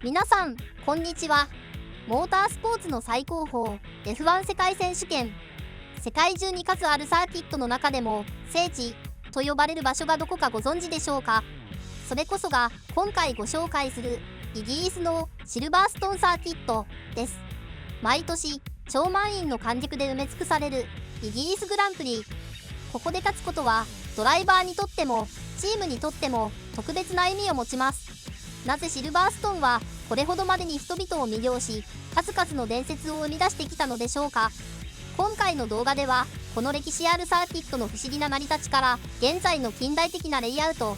皆さんこんにちは。モータースポーツの最高峰 F1 世界選手権、世界中に数あるサーキットの中でも聖地と呼ばれる場所がどこかご存知でしょうか。それこそが今回ご紹介するイギリスのシルバーストンサーキットです。毎年超満員の観客で埋め尽くされるイギリスグランプリ。ここで勝つことはドライバーにとってもチームにとっても特別な意味を持ちます。なぜシルバーストンはこれほどまでに人々を魅了し、数々の伝説を生み出してきたのでしょうか。今回の動画ではこの歴史あるサーキットの不思議な成り立ちから現在の近代的なレイアウト、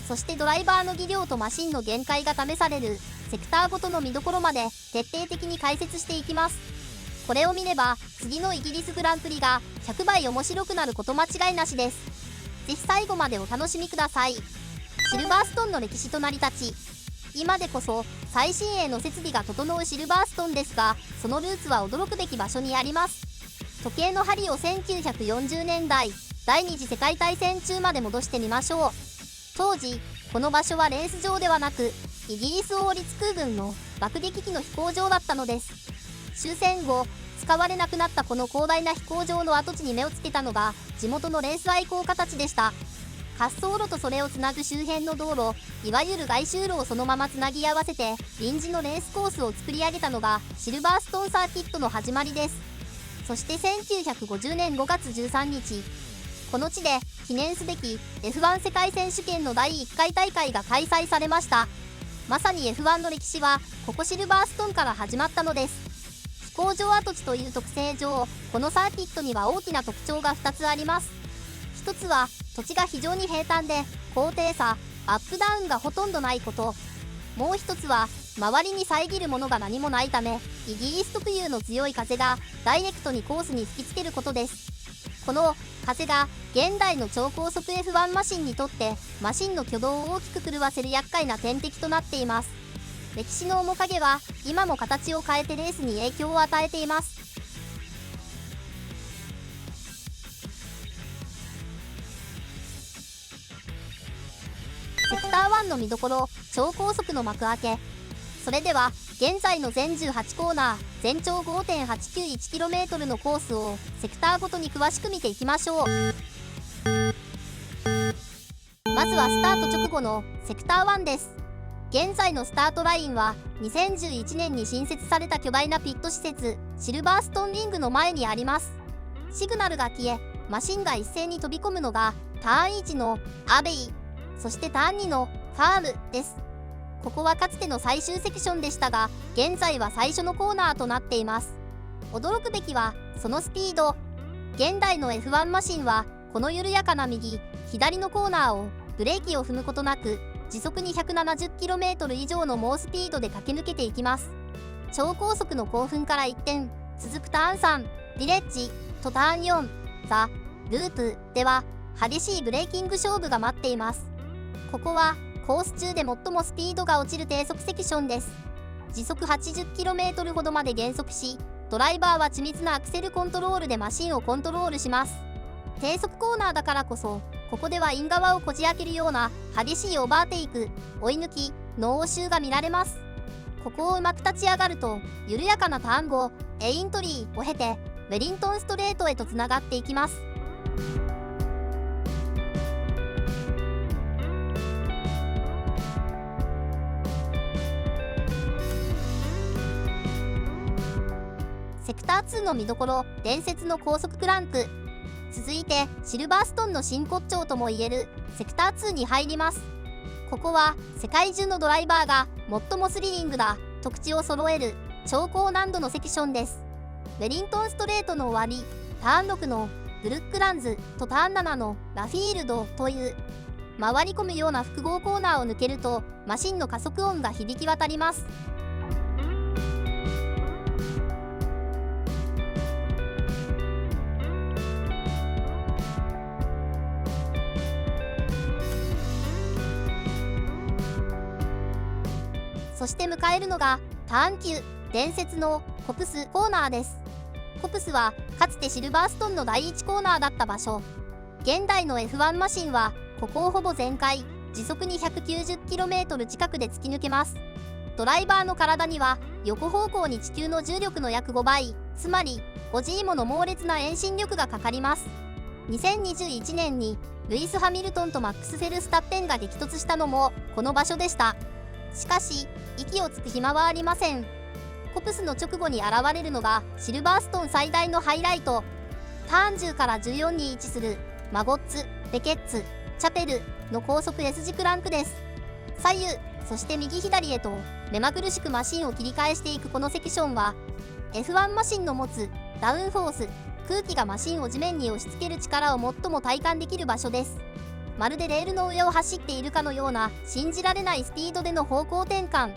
そしてドライバーの技量とマシンの限界が試されるセクターごとの見どころまで徹底的に解説していきます。これを見れば次のイギリスグランプリが100倍面白くなること間違いなしです。ぜひ最後までお楽しみください。シルバーストンの歴史と成り立ち。今でこそ最新鋭の設備が整うシルバーストンですが、そのルーツは驚くべき場所にあります。時計の針を1940年代第二次世界大戦中まで戻してみましょう。当時この場所はレース場ではなくイギリス王立空軍の爆撃機の飛行場だったのです。終戦後使われなくなったこの広大な飛行場の跡地に目をつけたのが地元のレース愛好家たちでした。滑走路とそれをつなぐ周辺の道路、いわゆる外周路をそのままつなぎ合わせて臨時のレースコースを作り上げたのがシルバーストンサーキットの始まりです。そして1950年5月13日、この地で記念すべき F1 世界選手権の第1回大会が開催されました。まさに F1 の歴史はここシルバーストンから始まったのです。飛行場跡地という特性上、このサーキットには大きな特徴が2つあります。1つは土地が非常に平坦で高低差、アップダウンがほとんどないこと。もう1つは周りに遮るものが何もないため、イギリス特有の強い風がダイレクトにコースに吹きつけることです。この風が現代の超高速 F1 マシンにとってマシンの挙動を大きく狂わせる厄介な天敵となっています。歴史の面影は今も形を変えてレースに影響を与えています。セクター1の見どころ、超高速の幕開け。それでは現在の全18コーナー、全長 5.891km のコースをセクターごとに詳しく見ていきましょう。まずはスタート直後のセクター1です。現在のスタートラインは2011年に新設された巨大なピット施設シルバーストンリングの前にあります。シグナルが消えマシンが一斉に飛び込むのがターン1のアベイ、そしてターン2のファームです。ここはかつての最終セクションでしたが現在は最初のコーナーとなっています。驚くべきはそのスピード。現代の F1 マシンはこの緩やかな右左のコーナーをブレーキを踏むことなく時速に 170km 以上の猛スピードで駆け抜けていきます。超高速の興奮から一転、続くターン3ヴィレッジとターン4ザ・ループでは激しいブレーキング勝負が待っています。ここはコース中で最もスピードが落ちる低速セクションです。時速 80km ほどまで減速し、ドライバーは緻密なアクセルコントロールでマシンをコントロールします。低速コーナーだからこそここではイン側をこじ開けるような激しいオーバーテイク、追い抜きの応酬が見られます。ここをうまく立ち上がると緩やかなターン後エイントリーを経てウェリントンストレートへとつながっていきます。セクター2の見どころ、伝説の高速クランク。続いてシルバーストンの真骨頂ともいえるセクター2に入ります。ここは世界中のドライバーが最もスリリングな特徴を揃える超高難度のセクションです。ウェリントンストレートの終わり、ターン6のブルックランズとターン7のラフィールドという回り込むような複合コーナーを抜けるとマシンの加速音が響き渡ります。そして迎えるのがターン9、伝説のコプスコーナーです。コプスはかつてシルバーストンの第1コーナーだった場所。現代の F1 マシンはここをほぼ全開、時速に 190km 近くで突き抜けます。ドライバーの体には横方向に地球の重力の約5倍、つまり 5G もの猛烈な遠心力がかかります。2021年にルイス・ハミルトンとマックス・フェルスタッペンが激突したのもこの場所でした。しかし息をつく暇はありません。コプスの直後に現れるのがシルバーストン最大のハイライト、ターン10から14に位置するマゴッツ、ベケッツ、チャペルの高速 S 字クランクです。左右そして右左へと目まぐるしくマシンを切り返していくこのセクションは F1 マシンの持つダウンフォース、空気がマシンを地面に押し付ける力を最も体感できる場所です。まるでレールの上を走っているかのような信じられないスピードでの方向転換。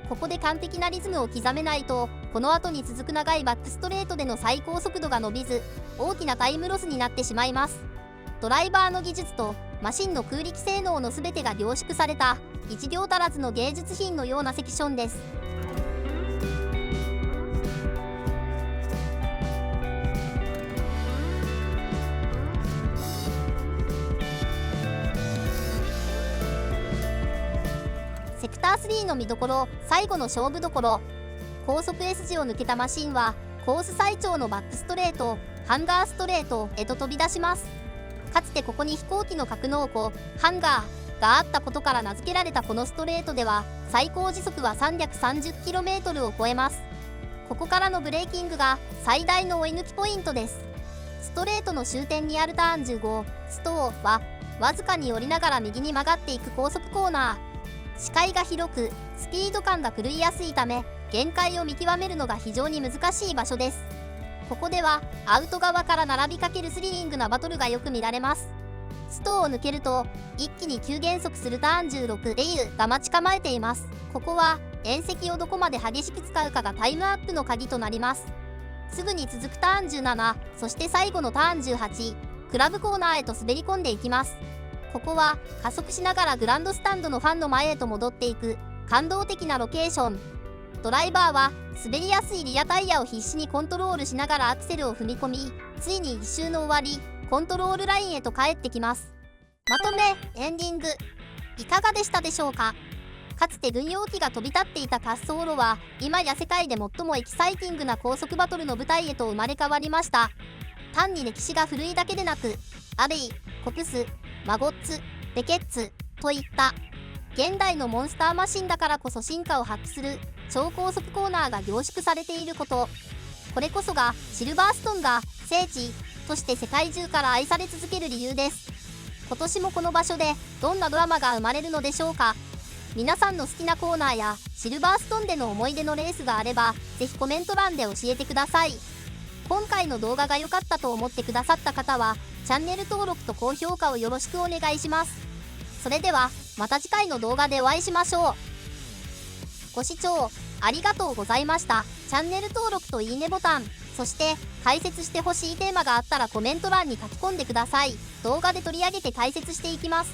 ここで完璧なリズムを刻めないとこの後に続く長いバックストレートでの最高速度が伸びず大きなタイムロスになってしまいます。ドライバーの技術とマシンの空力性能の全てが凝縮された一行足らずの芸術品のようなセクションです。セクター3の見どころ、最後の勝負どころ。高速 S 字を抜けたマシンはコース最長のバックストレート、ハンガーストレートへと飛び出します。かつてここに飛行機の格納庫、ハンガーがあったことから名付けられたこのストレートでは最高時速は 330km を超えます。ここからのブレーキングが最大の追い抜きポイントです。ストレートの終点にあるターン15、ストーはわずかに寄りながら右に曲がっていく高速コーナー。視界が広くスピード感が狂いやすいため限界を見極めるのが非常に難しい場所です。ここではアウト側から並びかけるスリリングなバトルがよく見られます。ストーを抜けると一気に急減速するターン16レイユが待ち構えています。ここは縁石をどこまで激しく使うかがタイムアップの鍵となります。すぐに続くターン17、そして最後のターン18、クラブコーナーへと滑り込んでいきます。ここは加速しながらグランドスタンドのファンの前へと戻っていく感動的なロケーション。ドライバーは滑りやすいリアタイヤを必死にコントロールしながらアクセルを踏み込み、ついに一周の終わり、コントロールラインへと帰ってきます。まとめ、エンディングいかがでしたでしょうか。かつて軍用機が飛び立っていた滑走路は今や世界で最もエキサイティングな高速バトルの舞台へと生まれ変わりました。単に歴史が古いだけでなく、アレイ、コプス、マゴッツ、ベケッツといった現代のモンスターマシンだからこそ進化を発揮する超高速コーナーが凝縮されていること、これこそがシルバーストンが聖地として世界中から愛され続ける理由です。今年もこの場所でどんなドラマが生まれるのでしょうか。皆さんの好きなコーナーやシルバーストンでの思い出のレースがあればぜひコメント欄で教えてください。今回の動画が良かったと思ってくださった方はチャンネル登録と高評価をよろしくお願いします。それではまた次回の動画でお会いしましょう。ご視聴ありがとうございました。チャンネル登録といいねボタン、そして解説してほしいテーマがあったらコメント欄に書き込んでください。動画で取り上げて解説していきます。